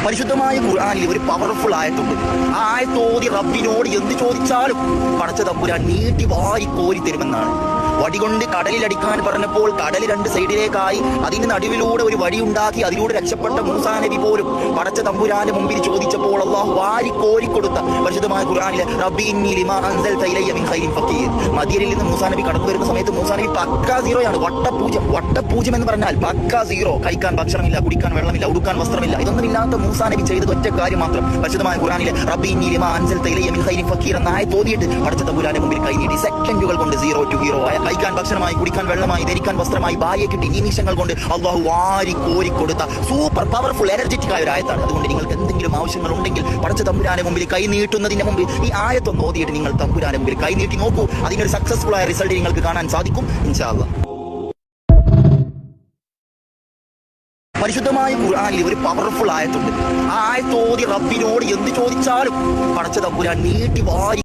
പരിശുദ്ധമായ ഖുർആനിൽ ഒരു പവർഫുൾ ആയത്തുണ്ട്. ആ ആയത്തോതി റബ്ബിനോട് എന്ത് ചോദിച്ചാലും പടച്ച തമ്പുരാൻ നീട്ടി വാരി കോരി തരുമെന്നാണ്. വടികൊണ്ട് കടലിലടിക്കാൻ പറഞ്ഞപ്പോൾ കടൽ രണ്ട് സൈഡിലേക്കായി, അതിന് നടുവിലൂടെ ഒരു വടി ഉണ്ടാക്കി അതിലൂടെ രക്ഷപ്പെട്ട മൂസാ നബി പോലും പടച്ച തമ്പുരാന്റെ മുമ്പിൽ ചോദിച്ചപ്പോൾ അല്ലാഹു വാരി കോരി കൊടുത്ത പരിശുദ്ധമായ ഖുർആനിലെ റബ്ബി ഇന്നി ലിമാ അൻസൽത ഇലയ്യ മിൻ ഖൈരിൻ ഫഖീർ. മദീനയിൽ നിന്ന് മൂസാ നബി കടന്നു വരുന്ന സമയത്ത് മൂസാ നബി പക്ക സീറോയാണ്. വട്ടപൂജ്യം എന്ന് പറഞ്ഞാൽ പക്ക സീറോ. കഴിക്കാൻ ഭക്ഷണമില്ല, കുടിക്കാൻ വെള്ളമില്ല, ഉടുക്കാൻ വസ്ത്രമില്ല. ഇതൊന്നുമില്ലാത്ത മൂസാ നബി ചെയ്തത് ഒറ്റ കാര്യം മാത്രം. പരിശുദ്ധമായ ഖുർആനിലെ റബ്ബി ഇന്നി ലിമാ അൻസൽത ഇലയ്യ മിൻ ഖൈരിൻ ഫഖീർ എന്ന ആയത്ത് ഓതിയിട്ട് പടച്ച തമ്പുരാന്റെ മുമ്പിൽ കൈ നീട്ടി സെക്കൻഡുകൾ കൊണ്ട് 0 to 0 ആയ, കഴിക്കാൻ ഭക്ഷണമായി, കുടിക്കാൻ വെള്ളമായി, ധരിക്കാൻ വസ്ത്രമായി, ഭാര്യയെ കിട്ടി നിമിഷങ്ങൾ കൊണ്ട് അള്ളാഹു വാരി കോരി കൊടുത്ത സൂപ്പർ പവർഫുൾ എനർജറ്റിക് ആയ ഒരു ആയത്താണ്. അതുകൊണ്ട് നിങ്ങൾക്ക് എന്തെങ്കിലും ആവശ്യങ്ങൾ ഉണ്ടെങ്കിൽ പടച്ച തമ്പുരാന്റെ മുമ്പിൽ കൈ നീട്ടുന്നതിന് മുമ്പ് ഈ ആയത്തൊന്ന് ഓതിയിട്ട് നിങ്ങൾ തമ്പുരാന്റെ മുമ്പിൽ കൈ നീട്ടി നോക്കൂ. അതിനൊരു സക്സസ്ഫുൾ ആയ റിസൾട്ട് നിങ്ങൾക്ക് കാണാൻ സാധിക്കും ഇൻഷാ അല്ലാഹ്. പരിശുദ്ധമായ ഖുർആനിൽ ഒരു പവർഫുൾ ആയത്തുണ്ട്. ആ ആയത്തോതി റബ്ബിനോട് എന്ത് ചോദിച്ചാലും പടച്ച തമ്പുരാൻ നീട്ടി വാരി